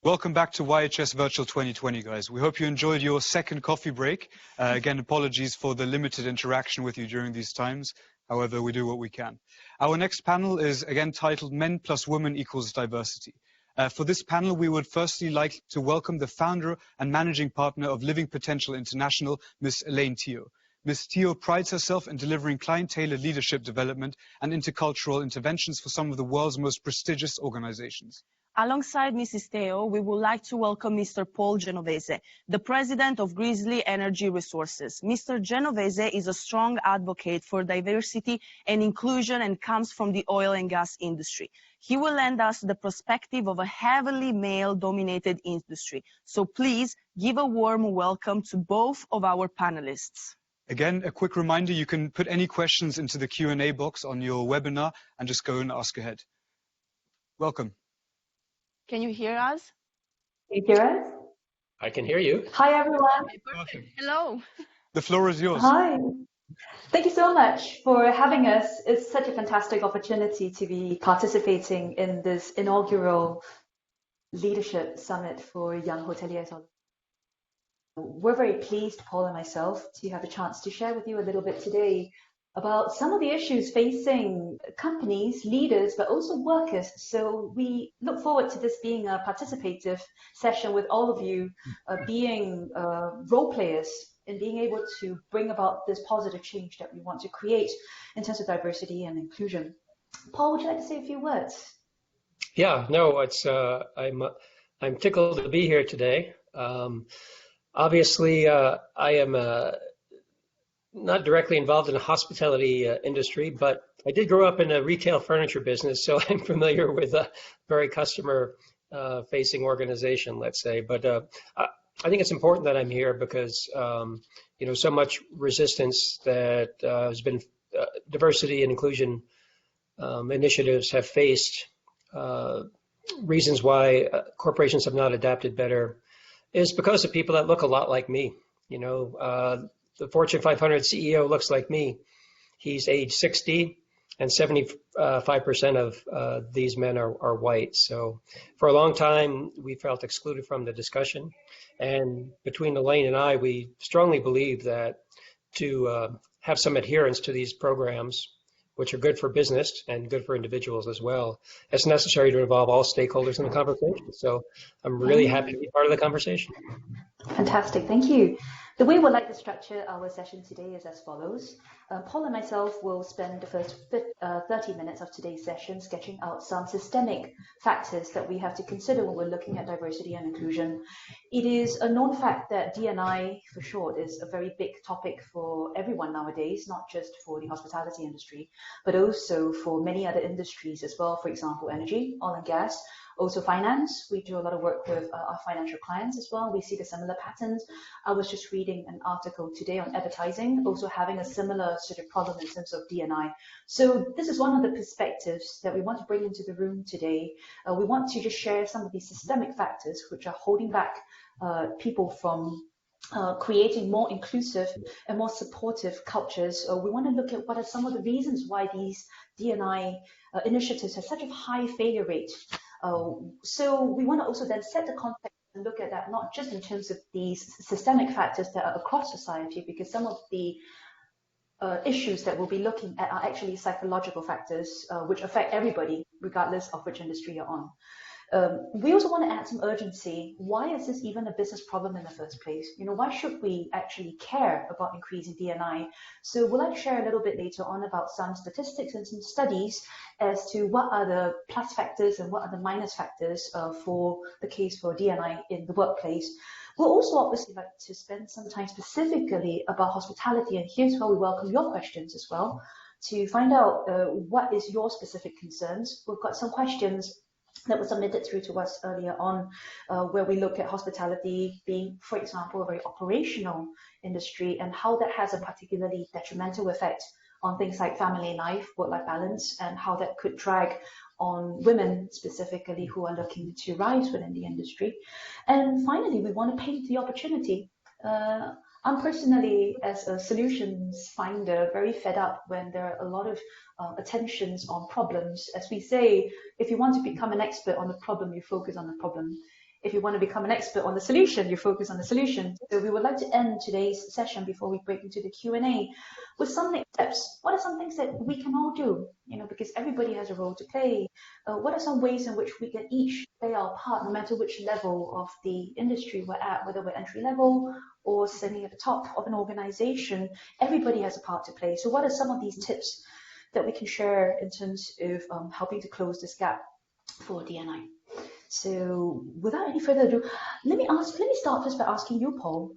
Welcome back to YHS Virtual 2020, guys. We hope you enjoyed your second coffee break. Again, apologies for the limited interaction with you during these times. However, we do what we can. Our next panel is again titled Men plus Women equals Diversity. For this panel, we would firstly like to welcome the founder and managing partner of Living Potential International, Ms. Elaine. Ms. Teo prides herself in delivering client-tailored leadership development and intercultural interventions for some of the world's most prestigious organizations. Alongside Mrs. Teo, we would like to welcome Mr. Paul Genovese, the president of Grizzly Energy Resources. Mr. Genovese is a strong advocate for diversity and inclusion and comes from the oil and gas industry. He will lend us the perspective of a heavily male-dominated industry. So please give a warm welcome to both of our panelists. Again, a quick reminder, you can put any questions into the Q&A box on your webinar and just go and ask ahead. Welcome. Can you hear us? Can you hear us? I can hear you. Hi, everyone. Perfect. Hello. The floor is yours. Hi. Thank you so much for having us. It's such a fantastic opportunity to be participating in this inaugural leadership summit for young hoteliers. We're very pleased, Paul and myself, to have a chance to share with you a little bit today about some of the issues facing companies, leaders, but also workers. So we look forward to this being a participative session with all of you, being role players and being able to bring about this positive change that we want to create in terms of diversity and inclusion. Paul, would you like to say a few words? Yeah, no, it's I'm tickled to be here today. Obviously, I am not directly involved in the hospitality industry, but I did grow up in a retail furniture business, so I'm familiar with a very customer-facing organization, let's say. But I think it's important that I'm here because you know, so much resistance that has been diversity and inclusion initiatives have faced. Reasons why corporations have not adapted better is because of people that look a lot like me. You know, the Fortune 500 CEO looks like me. He's age 60, and 75% of these men are white. So for a long time, we felt excluded from the discussion. And between Elaine and I, we strongly believe that to have some adherence to these programs, which are good for business and good for individuals as well, it's necessary to involve all stakeholders in the conversation. So I'm really happy to be part of the conversation. Fantastic, thank you. The way we'd like to structure our session today is as follows. Paul and myself will spend the first 30 minutes of today's session sketching out some systemic factors that we have to consider when we're looking at diversity and inclusion. It is a known fact that D&I, for short, is a very big topic for everyone nowadays, not just for the hospitality industry, but also for many other industries as well. For example, energy, oil and gas, also finance. We do a lot of work with our financial clients as well. We see the similar patterns. I was just reading an article today on advertising, also having a similar sort of problem in terms of D&I. So this is one of the perspectives that we want to bring into the room today. We want to just share some of these systemic factors which are holding back people from creating more inclusive and more supportive cultures. We want to look at what are some of the reasons why these D&I initiatives have such a high failure rate. So we want to also then set the context and look at that not just in terms of these systemic factors that are across society, because some of the issues that we'll be looking at are actually psychological factors which affect everybody regardless of which industry you're on. We also want to add some urgency. Why is this even a business problem in the first place? You know, why should we actually care about increasing D&I? So we'll like to share a little bit later on about some statistics and some studies as to what are the plus factors and what are the minus factors for the case for D&I in the workplace. We'll also obviously like to spend some time specifically about hospitality, and here's where we welcome your questions as well to find out what is your specific concerns. We've got some questions that was submitted through to us earlier on, where we look at hospitality being, for example, a very operational industry and how that has a particularly detrimental effect on things like family life, work-life balance, and how that could drag on women specifically who are looking to rise within the industry. And finally, we want to paint the opportunity. I'm personally, as a solutions finder, very fed up when there are a lot of attentions on problems. As we say, if you want to become an expert on the problem, you focus on the problem. If you want to become an expert on the solution, you focus on the solution. So we would like to end today's session before we break into the Q&A with some next steps. What are some things that we can all do? Because everybody has a role to play. What are some ways in which we can each play our part, no matter which level of the industry we're at, whether we're entry level or sitting at the top of an organization? Everybody has a part to play. So what are some of these tips that we can share in terms of helping to close this gap for DNI? So without any further ado, let me start first by asking you, Paul.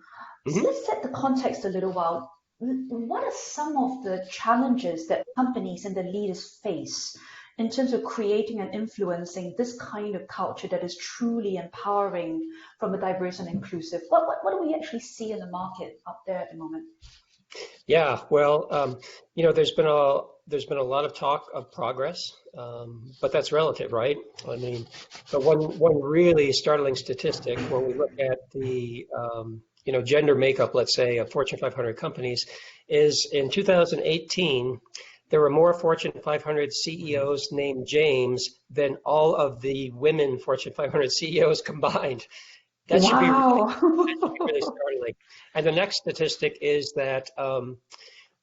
So let's set the context a little while. What are some of the challenges that companies and the leaders face in terms of creating and influencing this kind of culture that is truly empowering from a diverse and inclusive? What do we actually see in the market up there at the moment? Yeah, well, there's been a lot of talk of progress, but that's relative, right? I mean, but one really startling statistic when we look at the gender makeup, let's say, of Fortune 500 companies, is in 2018 there were more Fortune 500 CEOs named James than all of the women Fortune 500 CEOs combined. That should be really startling. And the next statistic is that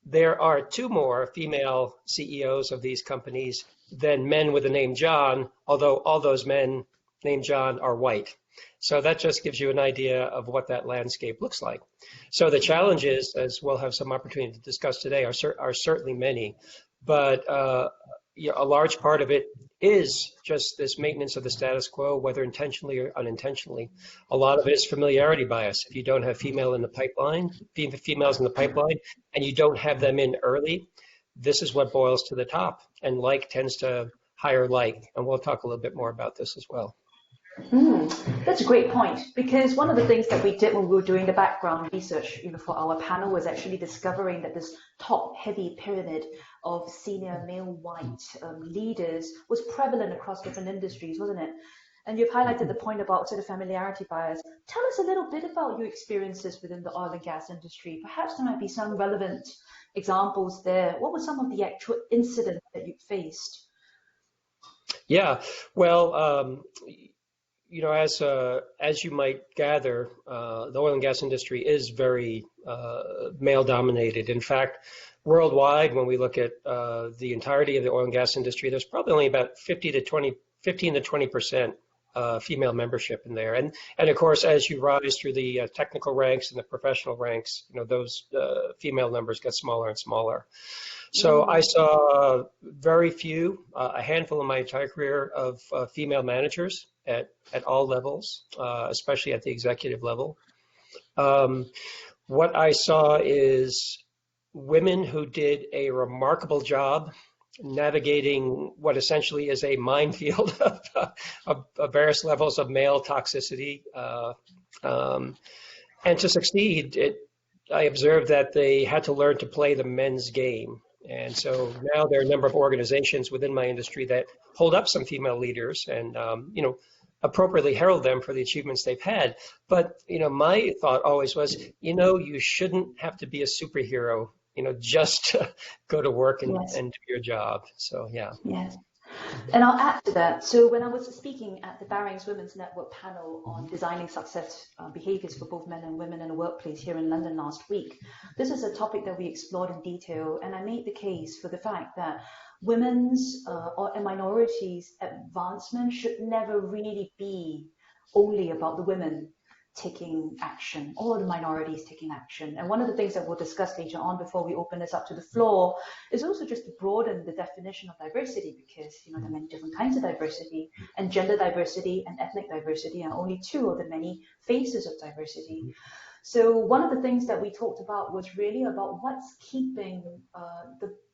there are 2 more female CEOs of these companies than men with the name John, although all those men named John are white. So that just gives you an idea of what that landscape looks like. So the challenges, as we'll have some opportunity to discuss today, are certainly many, but a large part of it is just this maintenance of the status quo, whether intentionally or unintentionally. A lot of it is familiarity bias. If you don't have females in the pipeline, and you don't have them in early, this is what boils to the top. And like tends to hire like, and we'll talk a little bit more about this as well. That's a great point, because one of the things that we did when we were doing the background research for our panel was actually discovering that this top-heavy pyramid of senior male white leaders was prevalent across different industries, wasn't it? And you've highlighted the point about sort of familiarity bias. Tell us a little bit about your experiences within the oil and gas industry. Perhaps there might be some relevant examples there. What were some of the actual incidents that you faced? Yeah, well, as you might gather, the oil and gas industry is very male-dominated. In fact, worldwide, when we look at the entirety of the oil and gas industry, there's probably only about 15 to 20% female membership in there. And of course, as you rise through the technical ranks and the professional ranks, those female numbers get smaller and smaller. So I saw very few, a handful in my entire career of female managers at all levels, especially at the executive level. What I saw is women who did a remarkable job navigating what essentially is a minefield of various levels of male toxicity. And to succeed, I observed that they had to learn to play the men's game. And so now there are a number of organizations within my industry that hold up some female leaders and, appropriately herald them for the achievements they've had. But, my thought always was, you shouldn't have to be a superhero, just to go to work and do your job. So, yeah. Yes. And I'll add to that. So when I was speaking at the Barings Women's Network panel on designing success behaviors for both men and women in the workplace here in London last week, this is a topic that we explored in detail. And I made the case for the fact that women's and minorities' advancement should never really be only about the women taking action or the minorities taking action. And one of the things that we'll discuss later on before we open this up to the floor is also just to broaden the definition of diversity, because there are many different kinds of diversity, and gender diversity and ethnic diversity are only 2 of the many faces of diversity. So one of the things that we talked about was really about what's keeping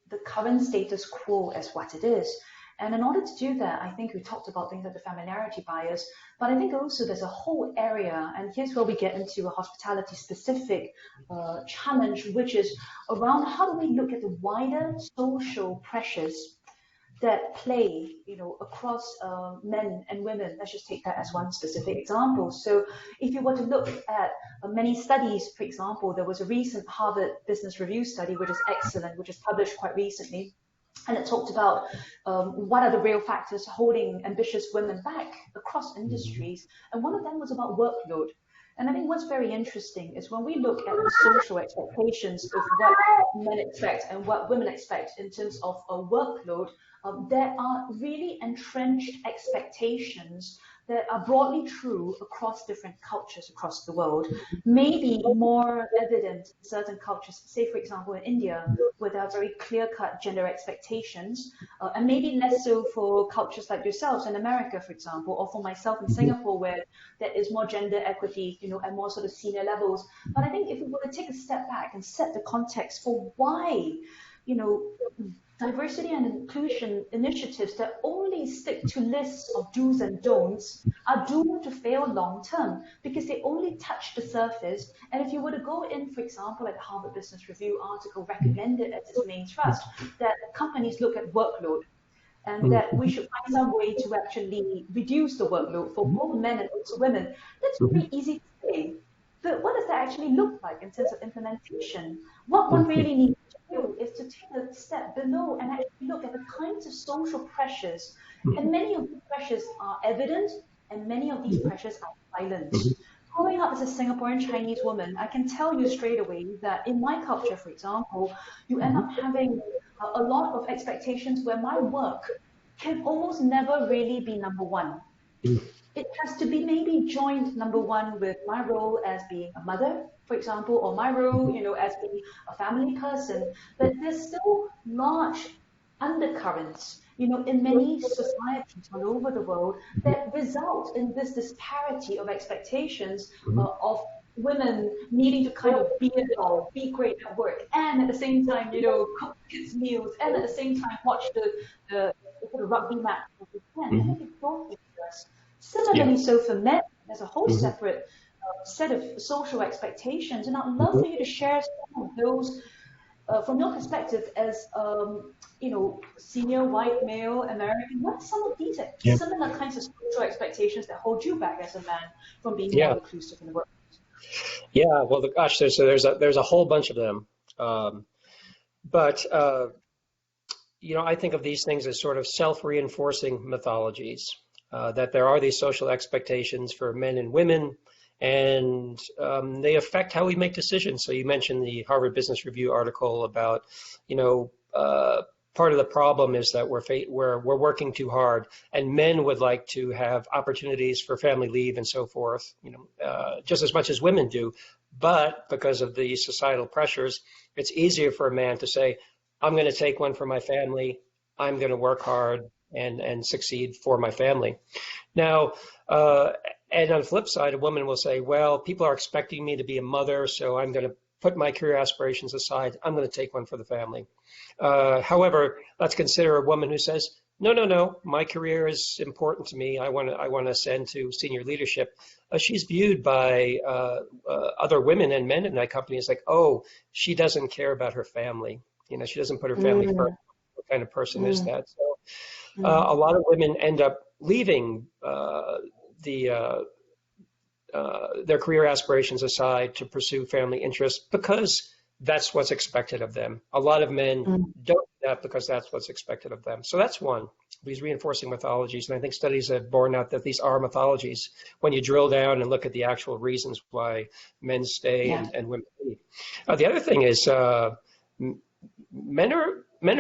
the current status quo as what it is. And in order to do that, I think we talked about things like the familiarity bias, but I think also there's a whole area, and here's where we get into a hospitality-specific challenge, which is around how do we look at the wider social pressures that play, across men and women. Let's just take that as one specific example. So if you were to look at many studies, for example, there was a recent Harvard Business Review study, which is excellent, which is published quite recently, And it talked about what are the real factors holding ambitious women back across industries. And one of them was about workload. And I think what's very interesting is when we look at the social expectations of what men expect and what women expect in terms of a workload, there are really entrenched expectations that are broadly true across different cultures across the world, maybe more evident in certain cultures, say for example in India, where there are very clear-cut gender expectations, and maybe less so for cultures like yourselves in America, for example, or for myself in Singapore, where there is more gender equity, at more sort of senior levels. But I think if we were to take a step back and set the context for why, diversity and inclusion initiatives that only stick to lists of do's and don'ts are doomed to fail long term because they only touch the surface. And if you were to go in, for example, like the Harvard Business Review article recommended as its main thrust, that companies look at workload and that we should find some way to actually reduce the workload for both men and also women. That's very easy to say. But what does that actually look like in terms of implementation? What one really needs to do is to take a step below and actually look at the kinds of social pressures. And many of these pressures are evident, and many of these pressures are silent. Growing up as a Singaporean Chinese woman, I can tell you straight away that in my culture, for example, you end up having a lot of expectations where my work can almost never really be number one. It has to be maybe joined number one with my role as being a mother, for example, or my role, as being a family person. But there's still large undercurrents, in many societies all over the world that result in this disparity of expectations of women needing to kind of be it all, be great at work, and at the same time, cook kids' meals, and at the same time watch the sort of rugby match with the men. I think it's both of us. Similarly, so for men, there's a whole separate set of social expectations, and I'd love for you to share some of those from your perspective as senior white male American. What are some of these similar kinds of social expectations that hold you back as a man from being more inclusive in the workplace? Yeah, well, gosh, there's a whole bunch of them, but I think of these things as sort of self-reinforcing mythologies. That there are these social expectations for men and women, and they affect how we make decisions. So you mentioned the Harvard Business Review article about, part of the problem is that we're working too hard, and men would like to have opportunities for family leave and so forth, just as much as women do. But because of the societal pressures, it's easier for a man to say, I'm going to take one for my family, I'm going to work hard and succeed for my family. Now, and on the flip side, a woman will say, well, people are expecting me to be a mother, so I'm going to put my career aspirations aside. I'm going to take one for the family. However, let's consider a woman who says, no, my career is important to me. I want to ascend to senior leadership. She's viewed by other women and men in that company as like, oh, she doesn't care about her family. She doesn't put her family first. What kind of person is that? So a lot of women end up leaving their career aspirations aside to pursue family interests because that's what's expected of them. A lot of men don't do that because that's what's expected of them. So that's one, these reinforcing mythologies. And I think studies have borne out that these are mythologies when you drill down and look at the actual reasons why men stay and women leave. The other thing is men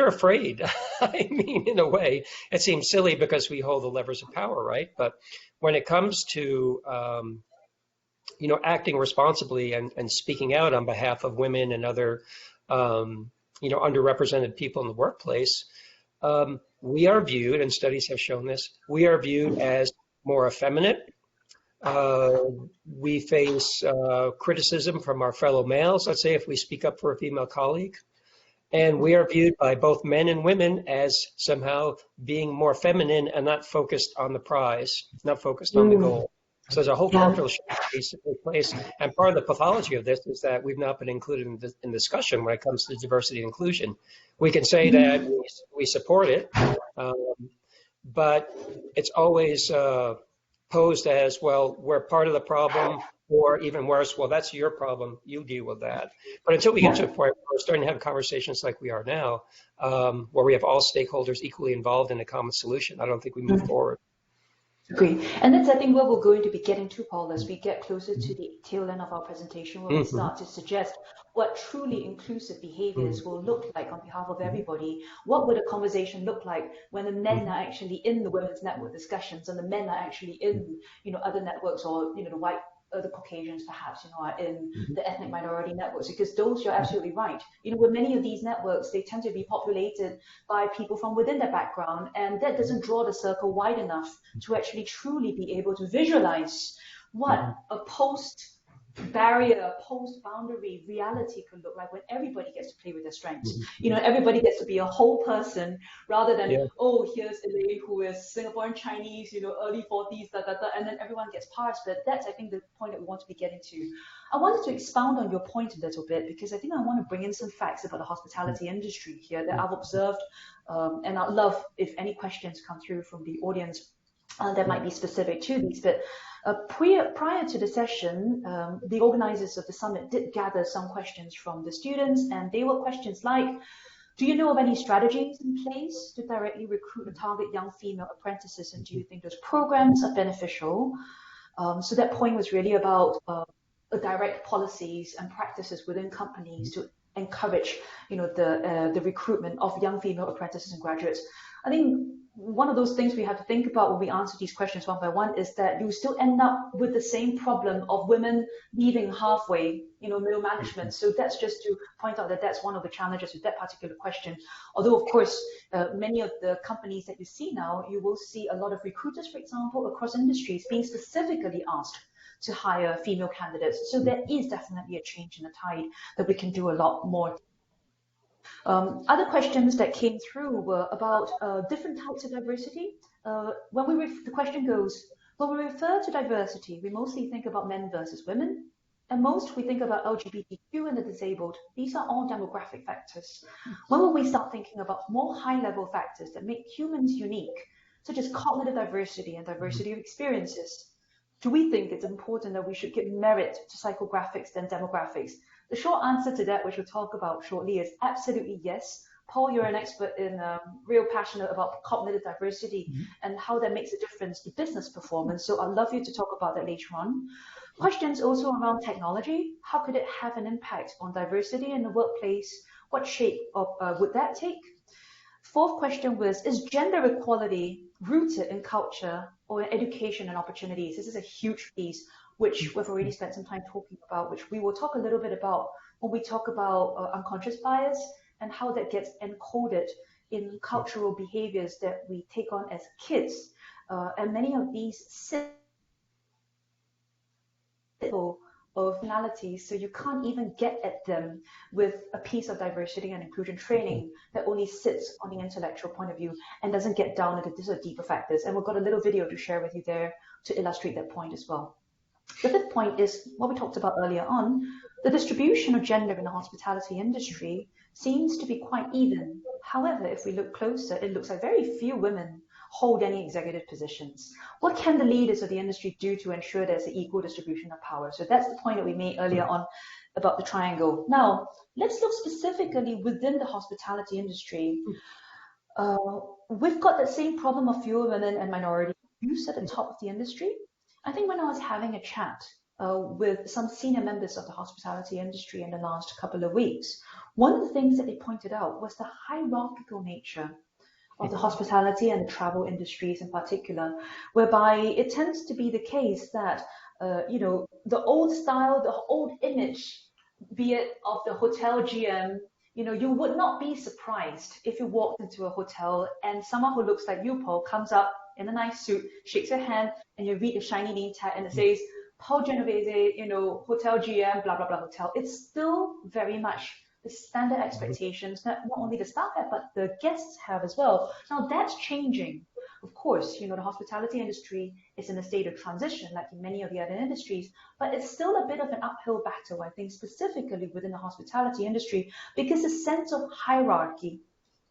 are afraid. I mean, in a way, it seems silly because we hold the levers of power, right? But when it comes to acting responsibly and speaking out on behalf of women and other, underrepresented people in the workplace, we are viewed, and studies have shown this, we are viewed as more effeminate. We face criticism from our fellow males, let's say, if we speak up for a female colleague. And we are viewed by both men and women as somehow being more feminine and not focused on the prize, not focused on the goal. So there's a whole cultural shift that needs to take place. And part of the pathology of this is that we've not been included in discussion when it comes to diversity and inclusion. We can say that we support it, but it's always posed as, well, we're part of the problem, or even worse, well, that's your problem, you deal with that. But until we get to a point where we're starting to have conversations like we are now, where we have all stakeholders equally involved in a common solution, I don't think we move forward. Agree. And that's, I think, what we're going to be getting to, Paul, as we get closer to the tail end of our presentation, where we start to suggest what truly inclusive behaviors will look like on behalf of everybody. What would a conversation look like when the men are actually in the women's network discussions and the men are actually in, other networks, or, the white, the Caucasians perhaps, are in the ethnic minority networks, because those, you're absolutely right. With many of these networks, they tend to be populated by people from within their background, and that doesn't draw the circle wide enough to actually truly be able to visualize what a post-barrier, post-boundary reality could look like when everybody gets to play with their strengths. Everybody gets to be a whole person, rather than, oh, here's Elaine, who is Singaporean Chinese, early 40s, and then everyone gets parsed. But that's, I think, the point that we want to be getting to. I wanted to expound on your point a little bit, because I think I want to bring in some facts about the hospitality industry here that I've observed, and I'd love if any questions come through from the audience that might be specific to these. But prior to the session, the organizers of the summit did gather some questions from the students, and they were questions like, do you know of any strategies in place to directly recruit and target young female apprentices, and do you think those programs are beneficial? So that point was really about direct policies and practices within companies to encourage, the recruitment of young female apprentices and graduates. I think one of those things we have to think about when we answer these questions one by one is that you still end up with the same problem of women leaving halfway, middle management. So that's just to point out that that's one of the challenges with that particular question. Although, of course, many of the companies that you see now, you will see a lot of recruiters, for example, across industries being specifically asked to hire female candidates. So there is definitely a change in the tide that we can do a lot more. Other questions that came through were about different types of diversity. The question goes, when we refer to diversity, we mostly think about men versus women, and most we think about LGBTQ and the disabled. These are all demographic factors. When will we start thinking about more high-level factors that make humans unique, such as cognitive diversity and diversity of experiences? Do we think it's important that we should give merit to psychographics than demographics? The short answer to that, which we'll talk about shortly, is absolutely yes. Paul, you're an expert in real passionate about cognitive diversity and how that makes a difference to business performance. So I'd love you to talk about that later on. Questions also around technology. How could it have an impact on diversity in the workplace? What shape would that take? Fourth question was, is gender equality rooted in culture or in education and opportunities? This is a huge piece, which we've already spent some time talking about, which we will talk a little bit about when we talk about unconscious bias and how that gets encoded in cultural behaviors that we take on as kids. And many of these sit of personalities, so you can't even get at them with a piece of diversity and inclusion training that only sits on the intellectual point of view and doesn't get down into these deeper factors. And we've got a little video to share with you there to illustrate that point as well. The fifth point is what we talked about earlier on. The distribution of gender in the hospitality industry seems to be quite even. However, if we look closer, it looks like very few women hold any executive positions. What can the leaders of the industry do to ensure there's an equal distribution of power? So that's the point that we made earlier on about the triangle. Now, let's look specifically within the hospitality industry. We've got that same problem of fewer women and minority use at the top of the industry. I think when I was having a chat with some senior members of the hospitality industry in the last couple of weeks, one of the things that they pointed out was the hierarchical nature of the hospitality and the travel industries in particular, whereby it tends to be the case that, the old style, the old image, be it of the hotel GM, you would not be surprised if you walked into a hotel and someone who looks like you, Paul, comes up in a nice suit, shakes your hand, and you read the shiny name tag and it says, Paul Genovese, hotel GM, blah, blah, blah, hotel. It's still very much the standard expectations that not only the staff have, but the guests have as well. Now that's changing. Of course, the hospitality industry is in a state of transition like in many of the other industries, but it's still a bit of an uphill battle, I think, specifically within the hospitality industry, because the sense of hierarchy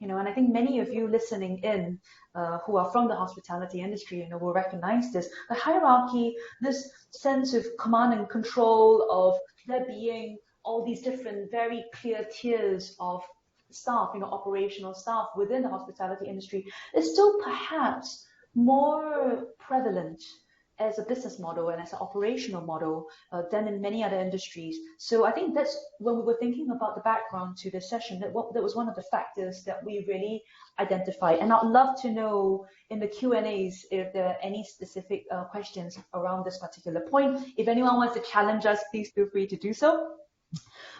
And I think many of you listening in who are from the hospitality industry, will recognize this. The hierarchy, this sense of command and control, of there being all these different, very clear tiers of staff, operational staff within the hospitality industry, is still perhaps more prevalent as a business model and as an operational model than in many other industries. So I think that's when we were thinking about the background to this session, that was one of the factors that we really identified. And I'd love to know in the Q&As if there are any specific questions around this particular point. If anyone wants to challenge us, please feel free to do so.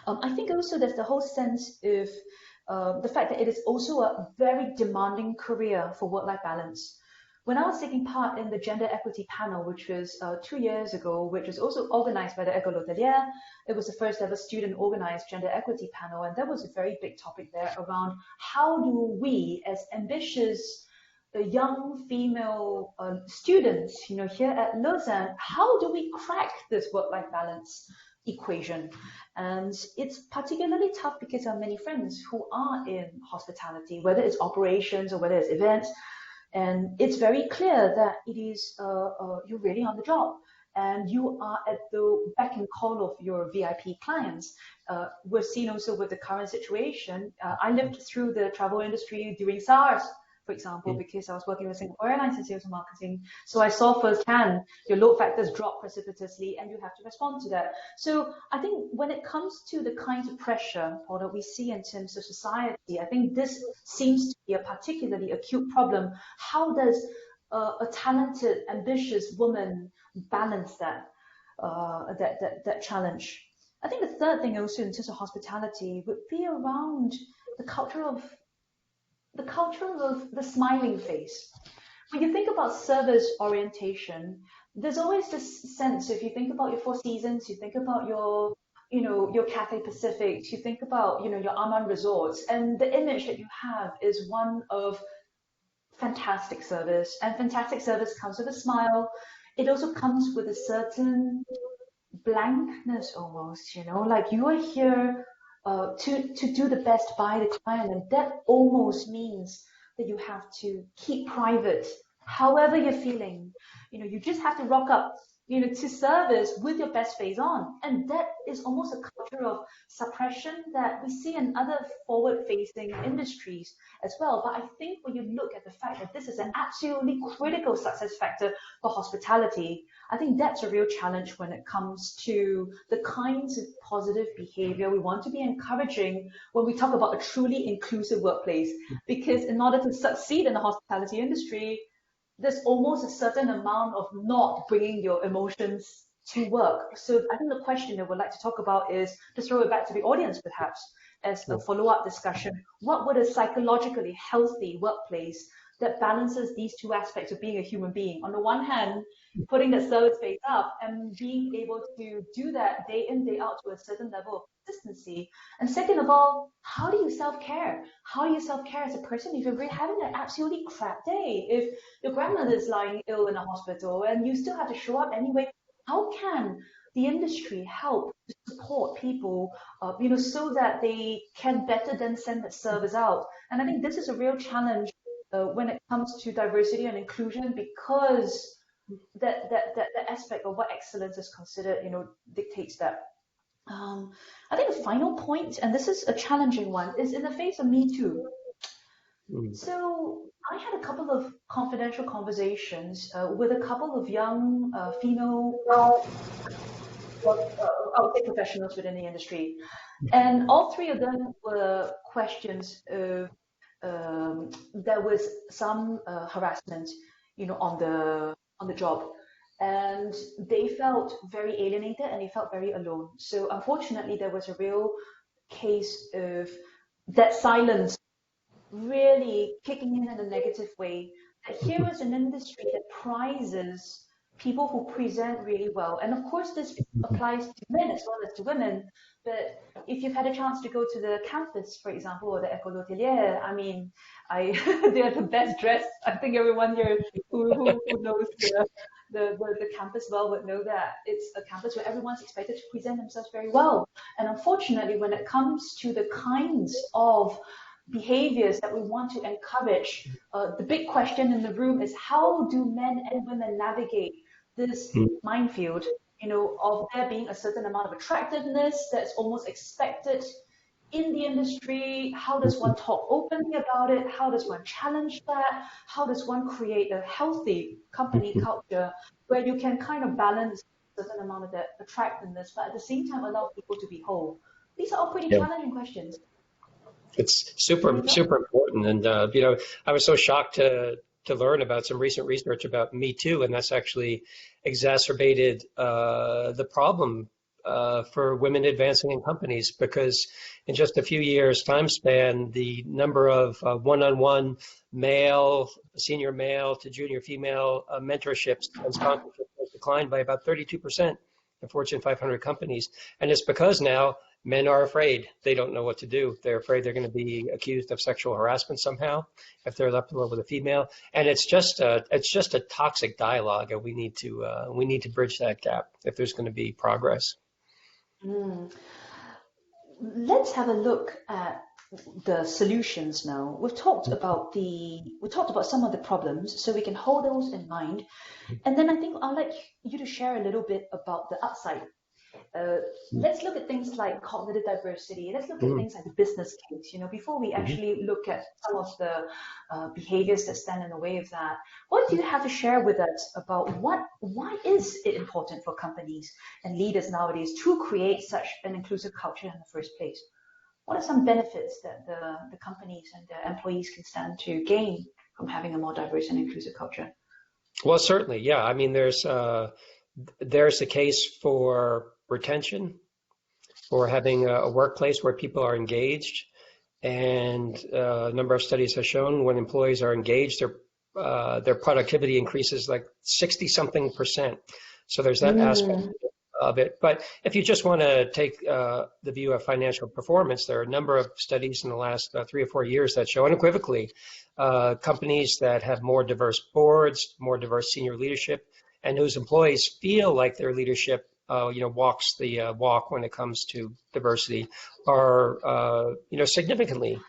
I think also there's the whole sense of the fact that it is also a very demanding career for work-life balance. When I was taking part in the gender equity panel, which was 2 years ago, which was also organized by the École Hôtelière, it was the first ever student organized gender equity panel. And there was a very big topic there around how do we, as ambitious young female students, here at Lausanne, how do we crack this work-life balance equation? And it's particularly tough because there are many friends who are in hospitality, whether it's operations or whether it's events. And it's very clear that it is you're really on the job and you are at the beck and call of your VIP clients. We're seen also with the current situation. I lived through the travel industry during SARS, for example, because I was working with Singapore Airlines in sales and marketing. So I saw firsthand your load factors drop precipitously and you have to respond to that. So I think when it comes to the kinds of pressure that we see in terms of society, I think this seems to be a particularly acute problem. How does a talented, ambitious woman balance that challenge? I think the third thing also in terms of hospitality would be around the culture of the smiling face. When you think about service orientation, there's always this sense, if you think about your Four Seasons, you think about your Cathay Pacific, you think about, your Aman Resorts, and the image that you have is one of fantastic service, and fantastic service comes with a smile. It also comes with a certain blankness almost, like you are here to do the best by the client, and that almost means that you have to keep private however you're feeling. You just have to rock up to service with your best face on, and that is almost a culture of suppression that we see in other forward-facing industries as well. But I think when you look at the fact that this is an absolutely critical success factor for hospitality, I think that's a real challenge when it comes to the kinds of positive behavior we want to be encouraging when we talk about a truly inclusive workplace. Because in order to succeed in the hospitality industry, there's almost a certain amount of not bringing your emotions to work. So I think the question that we'd like to talk about is to throw it back to the audience, perhaps, as a follow-up discussion. What would a psychologically healthy workplace that balances these two aspects of being a human being? On the one hand, putting that service face up and being able to do that day in, day out to a certain level of consistency. And second of all, how do you self-care? How do you self-care as a person if you're having an absolutely crap day? If your grandmother is lying ill in a hospital and you still have to show up anyway, how can the industry help to support people, so that they can better then send that service out? And I think this is a real challenge when it comes to diversity and inclusion, because that aspect of what excellence is considered, dictates that. I think the final point, and this is a challenging one, is in the face of Me Too. So I had a couple of confidential conversations with a couple of young female professionals within the industry, and all three of them were questions of there was some harassment, on the job, and they felt very alienated and they felt very alone. So unfortunately, there was a real case of that silence really kicking in a negative way. Here is an industry that prizes people who present really well. And of course, this applies to men as well as to women. But if you've had a chance to go to the campus, for example, or the École Hôtelière, I mean, they are the best dressed. I think everyone here who knows the campus well would know that it's a campus where everyone's expected to present themselves very well. And unfortunately, when it comes to the kinds of behaviors that we want to encourage. The big question in the room is, how do men and women navigate this minefield, of there being a certain amount of attractiveness that's almost expected in the industry? How does one talk openly about it? How does one challenge that? How does one create a healthy company culture where you can kind of balance a certain amount of that attractiveness, but at the same time allow people to be whole? These are all pretty challenging questions. It's super important. And, I was so shocked to learn about some recent research about Me Too, and that's actually exacerbated the problem for women advancing in companies, because in just a few years' time span, the number of one-on-one senior male to junior female mentorships and sponsorships has declined by about 32% in Fortune 500 companies. And it's because now men are afraid. They don't know what to do. They're afraid they're going to be accused of sexual harassment somehow if they're left alone with a female. And it's just a toxic dialogue, and we need to bridge that gap if there's going to be progress. Let's have a look at the solutions now. We've talked about some of the problems, so we can hold those in mind. And then I think I'll like you to share a little bit about the upside. Let's look at things like cognitive diversity. Let's look at things like the business case, before we actually look at some of the behaviors that stand in the way of that. What do you have to share with us about why is it important for companies and leaders nowadays to create such an inclusive culture in the first place? What are some benefits that the companies and their employees can stand to gain from having a more diverse and inclusive culture? Well, certainly, yeah. I mean, there's a case for retention, for having a workplace where people are engaged. And a number of studies have shown when employees are engaged, their productivity increases like 60-something%. So there's that aspect of it. But if you just want to take the view of financial performance, there are a number of studies in the last 3 or 4 years that show unequivocally companies that have more diverse boards, more diverse senior leadership, and whose employees feel like their leadership walks the walk when it comes to diversity are significantly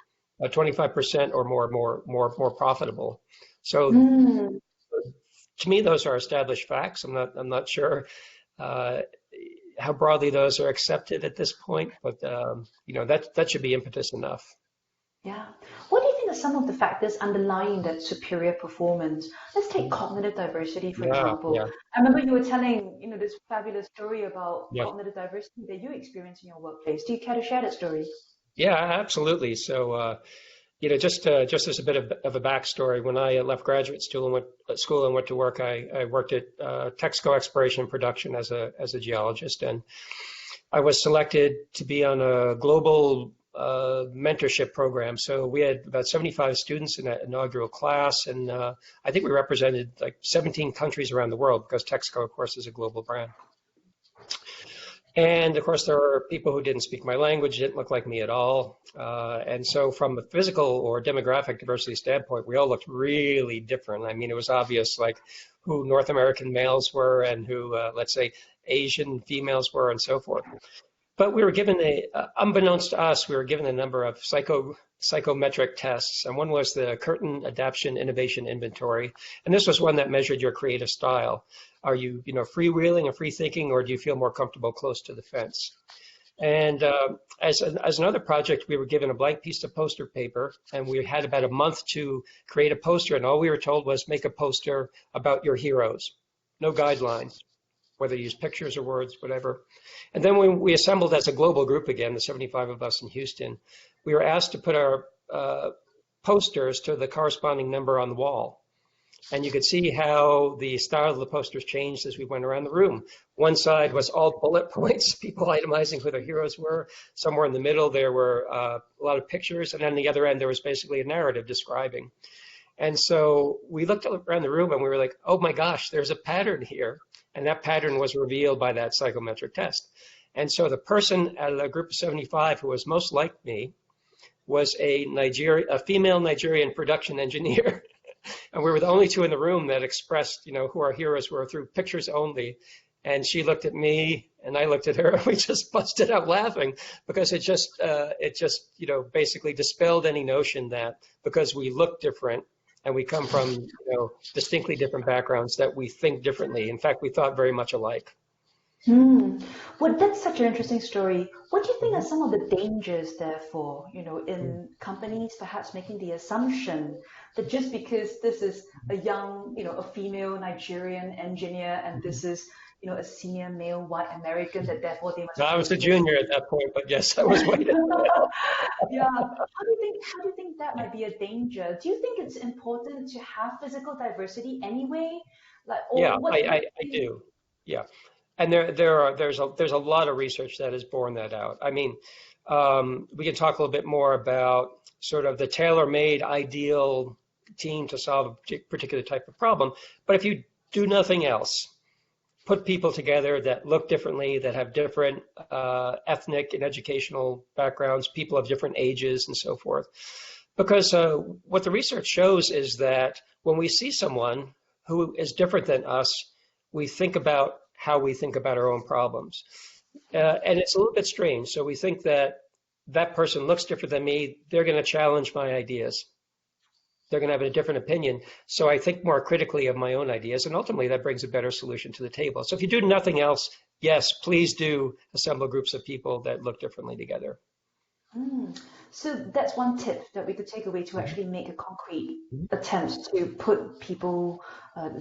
25% or more profitable. So to me, those are established facts. I'm not sure how broadly those are accepted at this point, but that should be impetus enough. Yeah. What do you think are some of the factors underlying that superior performance? Let's take cognitive diversity, for example. Yeah. I remember you were telling, this fabulous story about cognitive diversity that you experienced in your workplace. Do you care to share that story? Yeah, absolutely. So, just as a bit of a backstory, when I left graduate school and went to work, I worked at Texaco Exploration and Production as a geologist, and I was selected to be on a global mentorship program. So we had about 75 students in that inaugural class, and I think we represented like 17 countries around the world, because Texaco, of course, is a global brand. And of course, there were people who didn't speak my language, didn't look like me at all. And so from a physical or demographic diversity standpoint, we all looked really different. I mean, it was obvious like who North American males were and who, let's say, Asian females were, and so forth. But we were given unbeknownst to us, we were given a number of psychometric tests, and one was the Curtin Adaptation Innovation Inventory, and this was one that measured your creative style. Are you, freewheeling and free thinking, or do you feel more comfortable close to the fence? And as another project, we were given a blank piece of poster paper, and we had about a month to create a poster, and all we were told was make a poster about your heroes. No guidelines, whether you use pictures or words, whatever. And then when we assembled as a global group again, the 75 of us in Houston, we were asked to put our posters to the corresponding number on the wall. And you could see how the style of the posters changed as we went around the room. One side was all bullet points, people itemizing who their heroes were. Somewhere in the middle, there were a lot of pictures. And on the other end, there was basically a narrative describing. And so we looked around the room and we were like, oh my gosh, there's a pattern here. And that pattern was revealed by that psychometric test. And so the person out of the group of 75 who was most like me was a female Nigerian production engineer. And we were the only two in the room that expressed, who our heroes were through pictures only. And she looked at me and I looked at her and we just busted out laughing because it just basically dispelled any notion that because we look different and we come from, distinctly different backgrounds that we think differently. In fact, we thought very much alike. Well, that's such an interesting story. What do you think are some of the dangers, therefore, in companies perhaps making the assumption that just because this is a young, a female Nigerian engineer and this is, a senior male white American, that therefore they must. No, I was a junior at that point, but yes, I was white. Yeah. How do you think that might be a danger? Do you think it's important to have physical diversity anyway? I do. Yeah. And there's a lot of research that has borne that out. I mean, we can talk a little bit more about sort of the tailor-made ideal team to solve a particular type of problem. But if you do nothing else, put people together that look differently, that have different ethnic and educational backgrounds, people of different ages and so forth. Because what the research shows is that when we see someone who is different than us, we think about how we think about our own problems. And it's a little bit strange. So we think that that person looks different than me, they're going to challenge my ideas. They're going to have a different opinion. So I think more critically of my own ideas, and ultimately that brings a better solution to the table. So if you do nothing else, yes, please do assemble groups of people that look differently together. So that's one tip that we could take away to actually make a concrete attempt to put people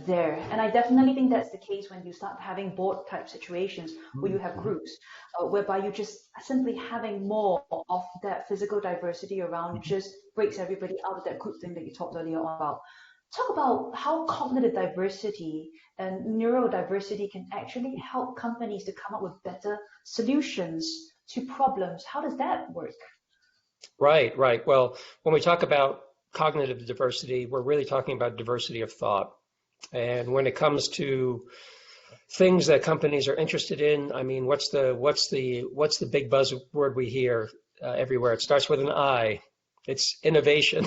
there. And I definitely think that's the case when you start having board type situations where you have groups whereby you just simply having more of that physical diversity around just breaks everybody out of that group thing that you talked earlier on about. Talk about how cognitive diversity and neurodiversity can actually help companies to come up with better solutions to problems. How does that work? Right. Well, when we talk about cognitive diversity, we're really talking about diversity of thought. And when it comes to things that companies are interested in, I mean, what's the big buzzword we hear everywhere? It starts with an I. It's innovation,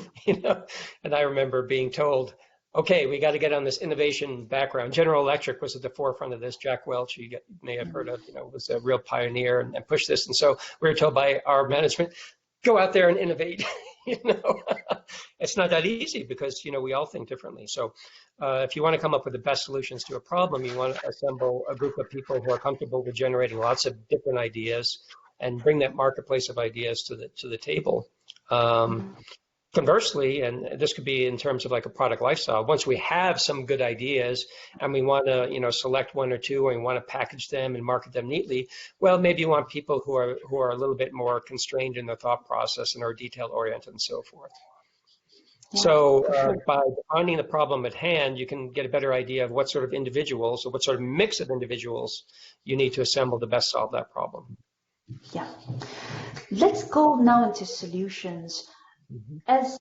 And I remember being told, okay, we got to get on this innovation background. General Electric was at the forefront of this. Jack Welch, you may have heard of, was a real pioneer and pushed this. And so we were told by our management, go out there and innovate. It's not that easy because, we all think differently. So if you want to come up with the best solutions to a problem, you want to assemble a group of people who are comfortable with generating lots of different ideas and bring that marketplace of ideas to the table. Conversely, and this could be in terms of like a product lifestyle, once we have some good ideas and we want to, select one or two, and we want to package them and market them neatly, well, maybe you want people who are a little bit more constrained in their thought process and are detail oriented and so forth. Yeah, so by defining the problem at hand, you can get a better idea of what sort of individuals or what sort of mix of individuals you need to assemble to best solve that problem. Yeah. Let's go now into solutions. As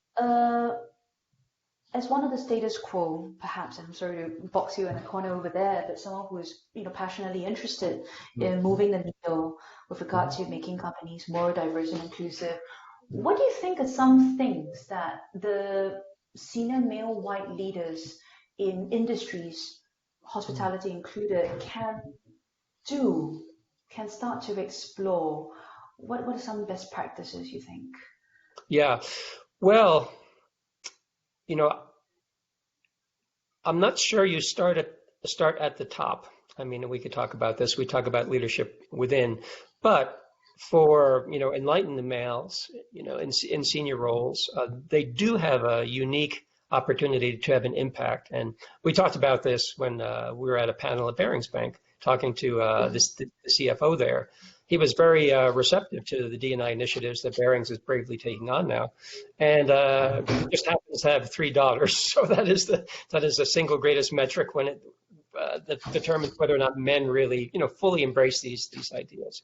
one of the status quo, perhaps, I'm sorry to box you in a corner over there, but someone who is passionately interested in moving the needle with regard to making companies more diverse and inclusive, what do you think are some things that the senior male white leaders in industries, hospitality included, can start to explore? What are some best practices you think? Yeah, well, I'm not sure you start at the top. I mean, we could talk about this. We talk about leadership within, but for enlightened males, in senior roles, they do have a unique opportunity to have an impact. And we talked about this when we were at a panel at Barings Bank talking to the CFO there. He was very receptive to the D&I initiatives that Barings is bravely taking on now, and just happens to have 3 daughters. So that is the single greatest metric when it that determines whether or not men really fully embrace these ideas.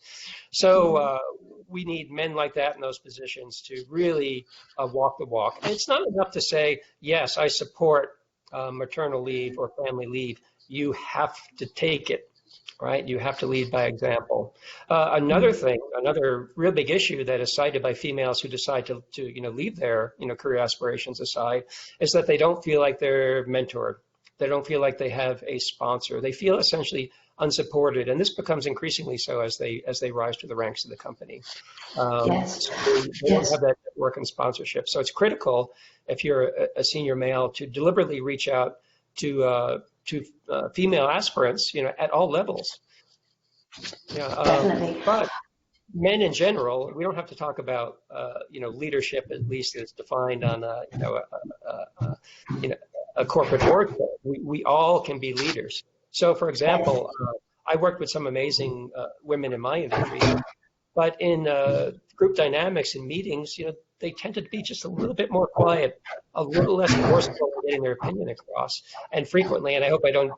So we need men like that in those positions to really walk the walk. And it's not enough to say, yes, I support maternal leave or family leave. You have to take it. Right? You have to lead by example. Another real big issue that is cited by females who decide to leave their career aspirations aside is that they don't feel like they're mentored. They don't feel like they have a sponsor. They feel essentially unsupported, and this becomes increasingly so as they rise to the ranks of the company. Yes. So they don't have that network and sponsorship. So it's critical if you're a senior male to deliberately reach out to female aspirants, at all levels. Definitely. But men in general, we don't have to talk about leadership, at least as defined on a corporate board. We all can be leaders. So, for example, I worked with some amazing women in my industry, but in group dynamics and meetings, they tend to be just a little bit more quiet, a little less forceful in getting their opinion across. And frequently, and I hope I don't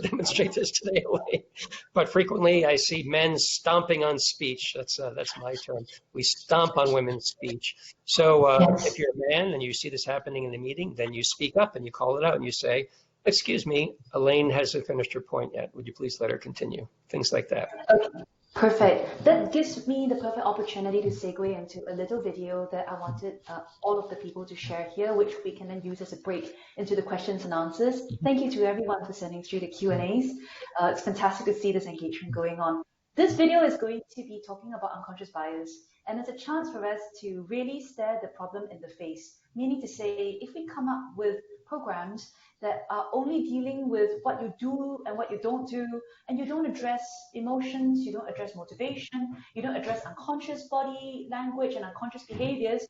demonstrate this today, Elaine, but frequently I see men stomping on speech. That's my term. We stomp on women's speech. So if you're a man and you see this happening in the meeting, then you speak up and you call it out and you say, "Excuse me, Elaine hasn't finished her point yet. Would you please let her continue?" Things like that. Okay. Perfect. That gives me the perfect opportunity to segue into a little video that I wanted all of the people to share here, which we can then use as a break into the questions and answers. Thank you to everyone for sending through the Q&As. It's fantastic to see this engagement going on. This video is going to be talking about unconscious bias, and it's a chance for us to really stare the problem in the face, meaning to say, if we come up with programs that are only dealing with what you do and what you don't do, and you don't address emotions, you don't address motivation, you don't address unconscious body language and unconscious behaviors,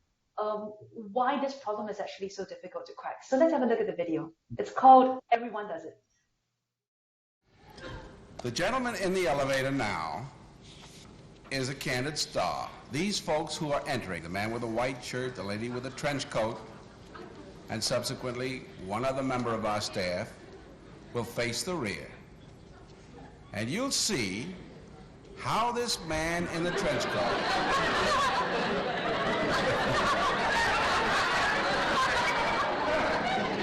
why this problem is actually so difficult to crack. So let's have a look at the video. It's called Everyone Does It. The gentleman in the elevator now is a candid star. These folks who are entering, the man with a white shirt, the lady with a trench coat, and subsequently one other member of our staff will face the rear. And you'll see how this man in the trench coat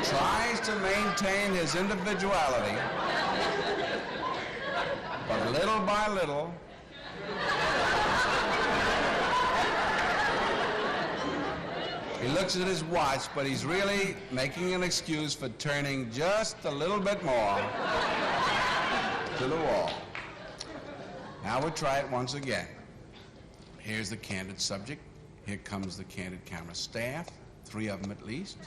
tries to maintain his individuality, but little by little, he looks at his watch, but he's really making an excuse for turning just a little bit more to the wall. Now we'll try it once again. Here's the candid subject. Here comes the candid camera staff, 3 of them at least.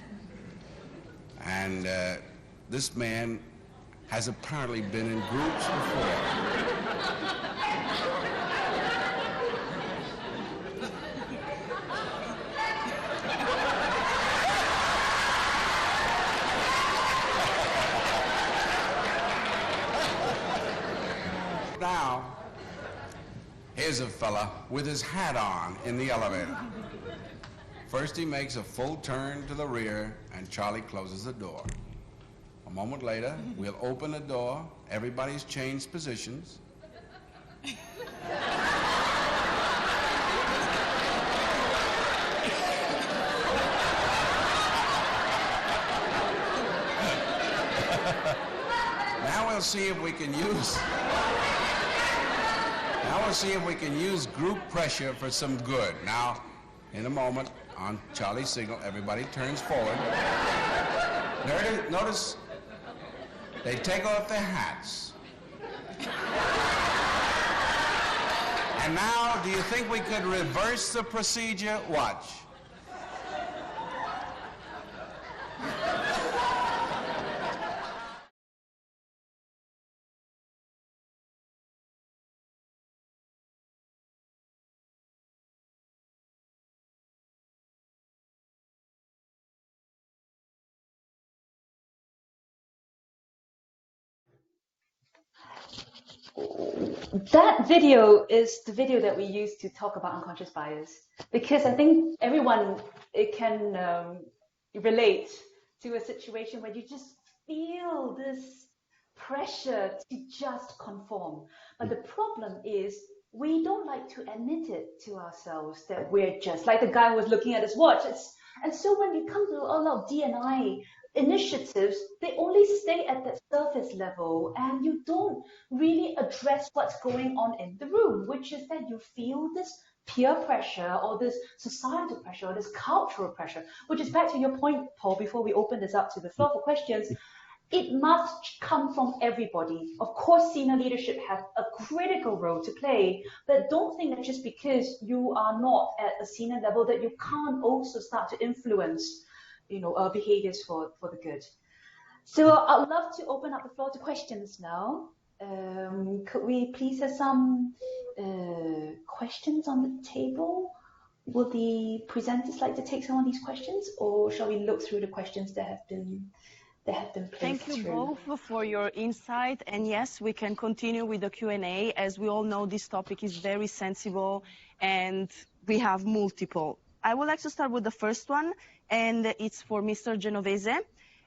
And this man has apparently been in groups before. Now, here's a fella with his hat on in the elevator. First he makes a full turn to the rear and Charlie closes the door. A moment later, we'll open the door, everybody's changed positions. Now we'll see if we can use group pressure for some good. Now, in a moment, on Charlie's signal, everybody turns forward. Notice they take off their hats. And now, do you think we could reverse the procedure? Watch. That video is the video that we use to talk about unconscious bias, because I think everyone can relate to a situation where you just feel this pressure to just conform. But the problem is we don't like to admit it to ourselves that we're just like the guy who was looking at his watch. And so when you come to a lot of D&I initiatives, they only stay at that surface level and you don't really address what's going on in the room, which is that you feel this peer pressure or this societal pressure or this cultural pressure, which is back to your point, Paul, before we open this up to the floor for questions. it must come from everybody. Of course, senior leadership have a critical role to play, but don't think that just because you are not at a senior level that you can't also start to influence, behaviors for the good. So I'd love to open up the floor to questions now. Could we please have some questions on the table? Will the presenters like to take some of these questions, or shall we look through the questions that have been placed? Thank you through? both for your insight. And yes, we can continue with the Q&A. As we all know, this topic is very sensible and we have multiple. I would like to start with the first one, and it's for Mr. Genovese.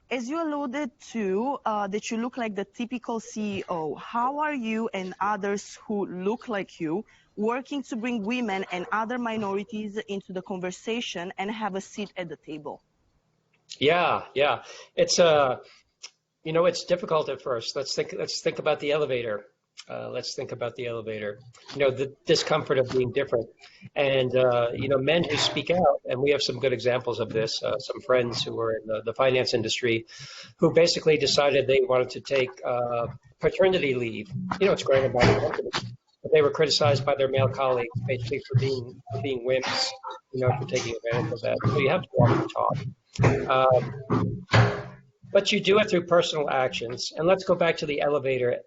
As you alluded to, that you look like the typical CEO, how are you and others who look like you working to bring women and other minorities into the conversation and have a seat at the table? Yeah. It's it's difficult at first. Let's think about the elevator. The discomfort of being different. And, men who speak out, and we have some good examples of this, some friends who were in the finance industry who basically decided they wanted to take paternity leave. It's granted by the company, but they were criticized by their male colleagues basically for being wimps, for taking advantage of that. So you have to walk the talk. But you do it through personal actions. And let's go back to the elevator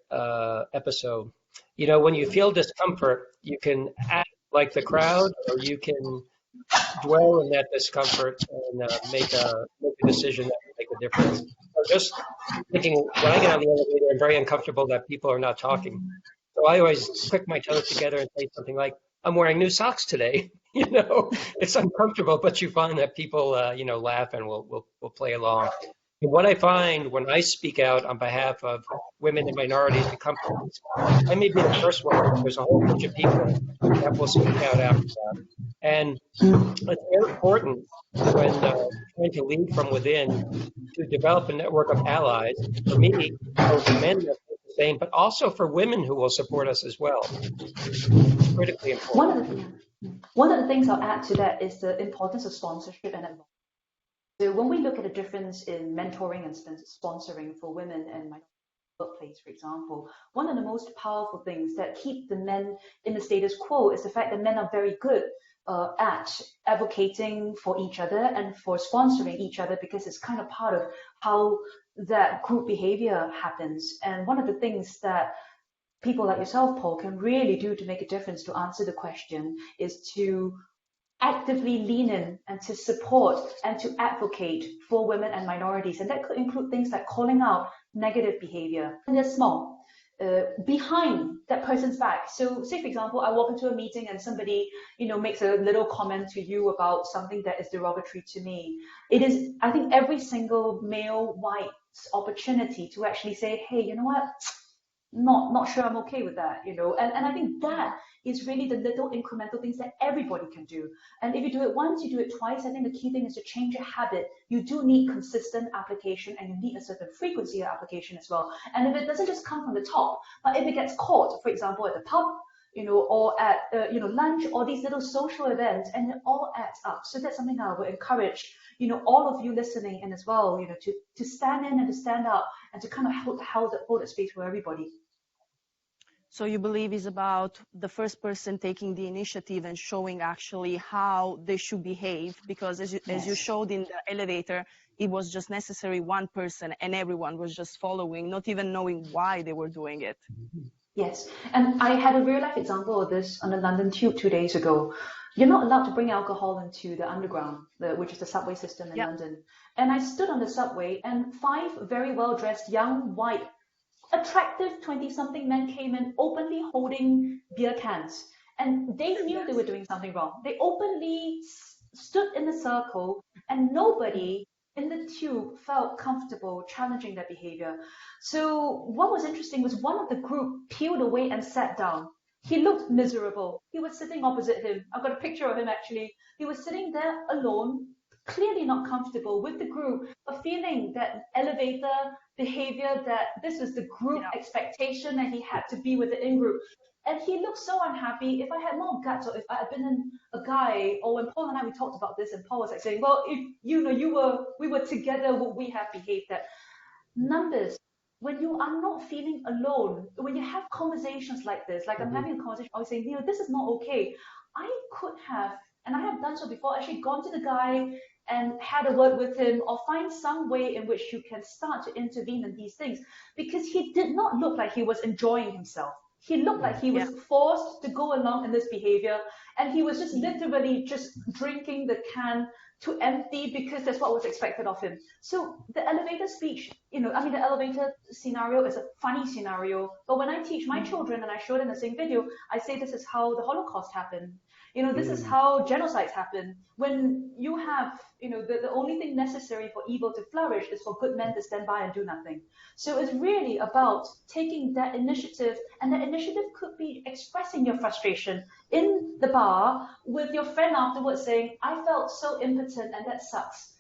episode. When you feel discomfort, you can act like the crowd, or you can dwell in that discomfort and make a decision that will make a difference. So just thinking, when I get on the elevator, I'm very uncomfortable that people are not talking. So I always click my toes together and say something like, I'm wearing new socks today. It's uncomfortable, but you find that people, laugh and will play along. And what I find when I speak out on behalf of women and minorities and companies, I may be the first one, but there's a whole bunch of people that will speak out after that. And it's very important when trying to lead from within to develop a network of allies. For me, both men that do the same, but also for women who will support us as well. It's critically important. One of the things I'll add to that is the importance of sponsorship and advocacy. So when we look at the difference in mentoring and sponsoring for women and minority workplace, for example, one of the most powerful things that keep the men in the status quo is the fact that men are very good at advocating for each other and for sponsoring each other, because it's kind of part of how that group behavior happens. And one of the things that people like yourself, Paul, can really do to make a difference to answer the question is to actively lean in and to support and to advocate for women and minorities. And that could include things like calling out negative behavior. And they're small, behind that person's back. So say, for example, I walk into a meeting and somebody, makes a little comment to you about something that is derogatory to me. It is, I think, every single male white's opportunity to actually say, hey, you know what? Not sure I'm okay with that, and I think that is really the little incremental things that everybody can do. And if you do it once, you do it twice, I think the key thing is to change your habit. You do need consistent application, and you need a certain frequency of application as well. And if it doesn't just come from the top, but if it gets caught, for example, at the pub, or at lunch, or these little social events, and it all adds up. So that's something I would encourage all of you listening in as well, to stand in and to stand up and to kind of hold that space for everybody. So you believe is about the first person taking the initiative and showing actually how they should behave, because as you showed in the elevator, it was just necessary one person and everyone was just following, not even knowing why they were doing it. Yes, and I had a real life example of this on the London Tube 2 days ago. You're not allowed to bring alcohol into the underground, which is the subway system in London. And I stood on the subway and 5 very well-dressed young white attractive 20-something men came in openly holding beer cans, and they knew they were doing something wrong. They openly stood in a circle, and nobody in the tube felt comfortable challenging that behavior. So what was interesting was one of the group peeled away and sat down. He looked miserable. He was sitting opposite him. I've got a picture of him actually. He was sitting there alone, clearly not comfortable with the group, but feeling that elevator behavior, that this was the group expectation and he had to be with the in-group. And he looked so unhappy. If I had more guts, or if I had been a guy, or when Paul and I, we talked about this, and Paul was like saying, well, if we were together, would we have behaved that? numbers. When you are not feeling alone, when you have conversations like this, like I'm having a conversation, I was saying, this is not okay. I could have, and I have done so before, actually gone to the guy and had a word with him, or find some way in which you can start to intervene in these things, because he did not look like he was enjoying himself. He looked like he was forced to go along in this behavior, and he was just literally just drinking the can to empty because that's what was expected of him. So the elevator speech, the elevator scenario is a funny scenario, but when I teach my children and I show them the same video, I say this is how the Holocaust happened. This is how genocides happen. When you have, the only thing necessary for evil to flourish is for good men to stand by and do nothing. So it's really about taking that initiative, and that initiative could be expressing your frustration in the bar with your friend afterwards saying, I felt so impotent and that sucks.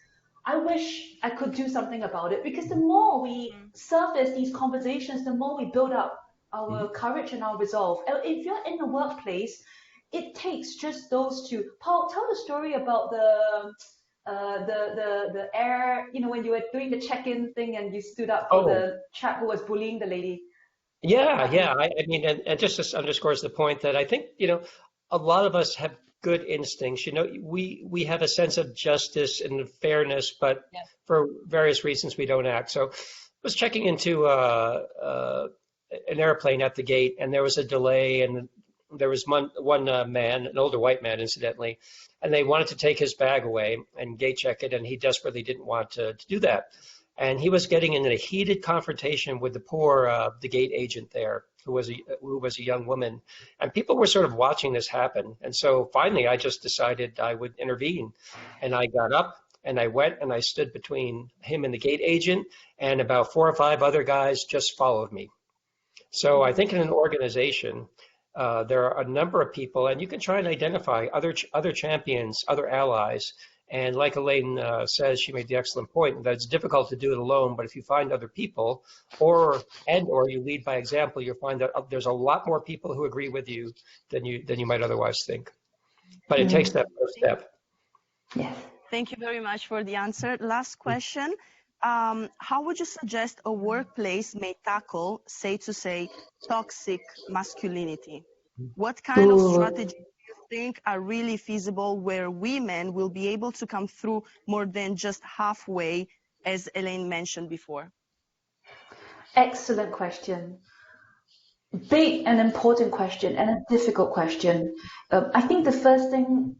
I wish I could do something about it, because the more we surface these conversations, the more we build up our courage and our resolve. If you're in the workplace, it takes just those two. Paul, tell the story about the air, when you were doing the check-in thing and you stood up for the chap who was bullying the lady. Yeah. I mean, and just this underscores the point that I think, a lot of us have good instincts. We have a sense of justice and fairness, but for various reasons we don't act. So I was checking into an airplane at the gate, and there was a delay, and there was one man, an older white man, incidentally, and they wanted to take his bag away and gate check it, and he desperately didn't want to do that. And he was getting in a heated confrontation with the gate agent there, who was a young woman, and people were sort of watching this happen. And so finally, I just decided I would intervene, and I got up and I went and I stood between him and the gate agent, and about 4 or 5 other guys just followed me. So I think in an organization, there are a number of people, and you can try and identify other champions, other allies. And like Elaine says, she made the excellent point that it's difficult to do it alone. But if you find other people, or you lead by example, you'll find that there's a lot more people who agree with you than you might otherwise think. But it takes that first step. Yes. Thank you very much for the answer. Last question. How would you suggest a workplace may tackle, say, toxic masculinity? What kind of strategies do you think are really feasible where women will be able to come through more than just halfway, as Elaine mentioned before? Excellent question. Big and important question, and a difficult question. I think the first thing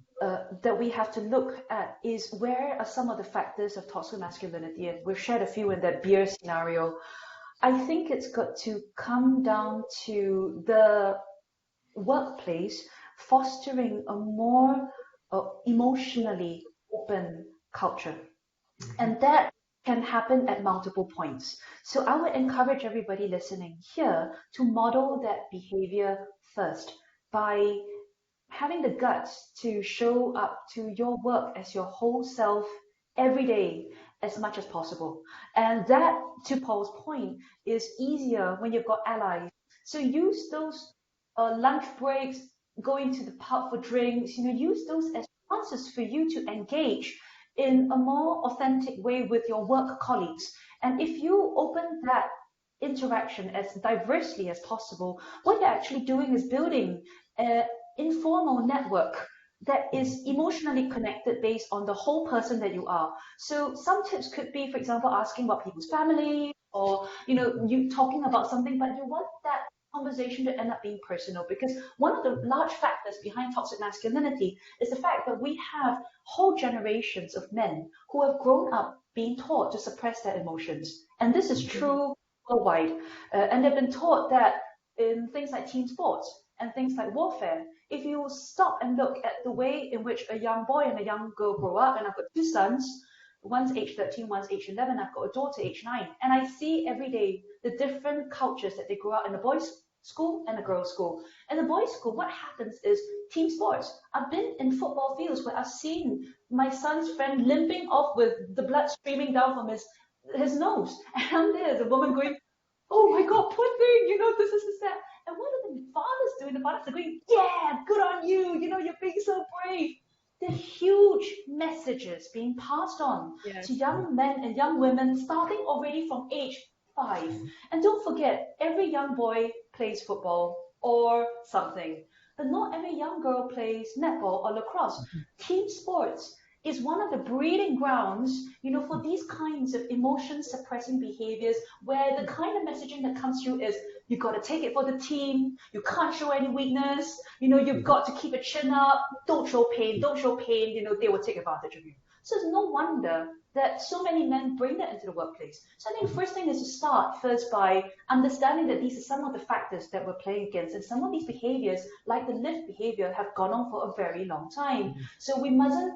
that we have to look at is where are some of the factors of toxic masculinity, and we've shared a few in that beer scenario. I think it's got to come down to the workplace fostering a more emotionally open culture, and that can happen at multiple points. So I would encourage everybody listening here to model that behavior first by having the guts to show up to your work as your whole self every day as much as possible. And that, to Paul's point, is easier when you've got allies. So use those lunch breaks, going to the pub for drinks, use those as chances for you to engage in a more authentic way with your work colleagues. And if you open that interaction as diversely as possible, what you're actually doing is building an informal network that is emotionally connected based on the whole person that you are. So some tips could be, for example, asking about people's family, or you talking about something, but you want that conversation to end up being personal, because one of the large factors behind toxic masculinity is the fact that we have whole generations of men who have grown up being taught to suppress their emotions. And this is true worldwide. And they've been taught that in things like team sports and things like warfare, if you stop and look at the way in which a young boy and a young girl grow up, and I've got 2 sons, one's age 13, one's age 11, I've got a daughter age 9, and I see every day the different cultures that they grow up in, the boys' school and the girls' school. In the boys' school, what happens is team sports. I've been in football fields where I've seen my son's friend limping off with the blood streaming down from his nose, and there's a woman going, oh my God, poor thing, this is that. And what are the fathers doing? The fathers are going, yeah, good on you, you're being so brave. the huge messages being passed on to young men and young women starting already from age 5. And don't forget, every young boy plays football or something, but not every young girl plays netball or lacrosse. Team sports is one of the breeding grounds, for these kinds of emotion suppressing behaviors, where the kind of messaging that comes through is, you got to take it for the team, you can't show any weakness, you've got to keep a chin up, don't show pain, they will take advantage of you. So it's no wonder that so many men bring that into the workplace. So I think the first thing is to start first by understanding that these are some of the factors that we're playing against, and some of these behaviors, like the lift behavior, have gone on for a very long time. So we mustn't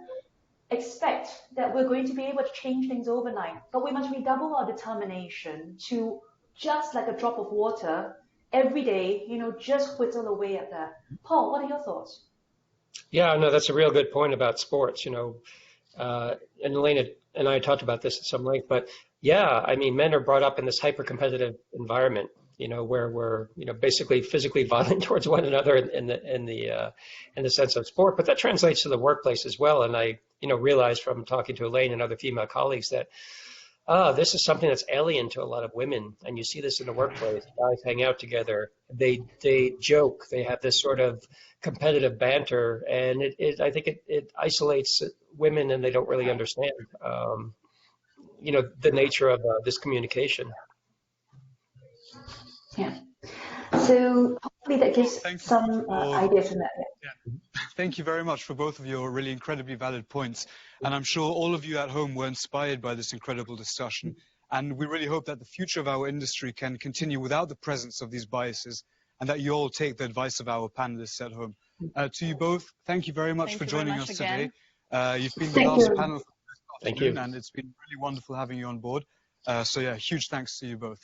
expect that we're going to be able to change things overnight, but we must redouble our determination to, just like a drop of water, every day, just whittle away at that. Paul, what are your thoughts? Yeah, no, that's a real good point about sports, and Elaine and I talked about this at some length, but yeah, I mean, men are brought up in this hyper-competitive environment, where we're, basically physically violent towards one another in the sense of sport, but that translates to the workplace as well. And I, realized from talking to Elaine and other female colleagues that this is something that's alien to a lot of women, and you see this in the workplace. Guys hang out together, they joke, they have this sort of competitive banter, and I think it isolates women, and they don't really understand, the nature of this communication. Yeah. So hopefully that gives some ideas in that. Yeah. Thank you very much for both of your really incredibly valid points. And I'm sure all of you at home were inspired by this incredible discussion. And we really hope that the future of our industry can continue without the presence of these biases, and that you all take the advice of our panelists at home. To you both, thank you very much for joining us today. You've been the last panel for this afternoon, and it's been really wonderful having you on board. So yeah, huge thanks to you both.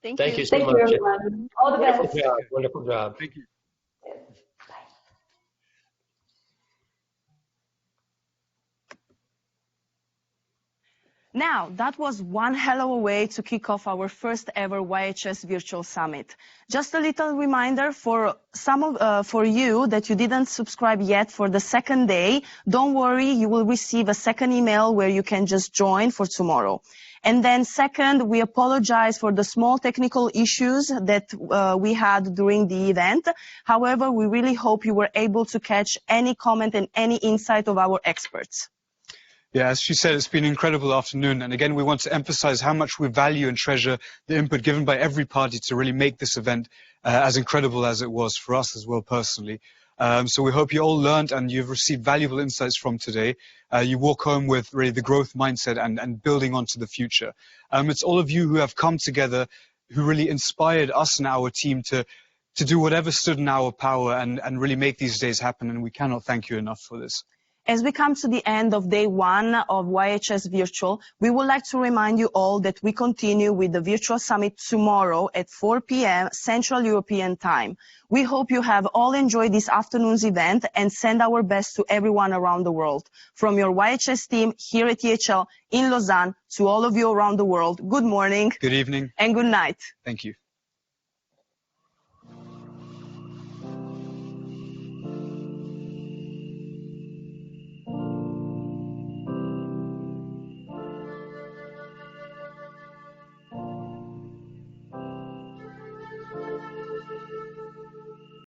Thank you so much. Thank you, everyone. All the best. Wonderful job. Thank you. Now, that was one hell of a way to kick off our first ever YHS Virtual Summit. Just a little reminder for for you that you didn't subscribe yet for the second day, don't worry, you will receive a second email where you can just join for tomorrow. And then second, we apologize for the small technical issues that we had during the event. However, we really hope you were able to catch any comment and any insight of our experts. Yeah, as she said, it's been an incredible afternoon. And again, we want to emphasize how much we value and treasure the input given by every party to really make this event as incredible as it was for us as well personally. So we hope you all learned and you've received valuable insights from today. You walk home with really the growth mindset and building onto the future. It's all of you who have come together who really inspired us and our team to do whatever stood in our power and really make these days happen. And we cannot thank you enough for this. As we come to the end of day one of YHS Virtual, we would like to remind you all that we continue with the Virtual Summit tomorrow at 4 p.m. Central European Time. We hope you have all enjoyed this afternoon's event and send our best to everyone around the world. From your YHS team here at EHL in Lausanne to all of you around the world, good morning. Good evening. And good night. Thank you.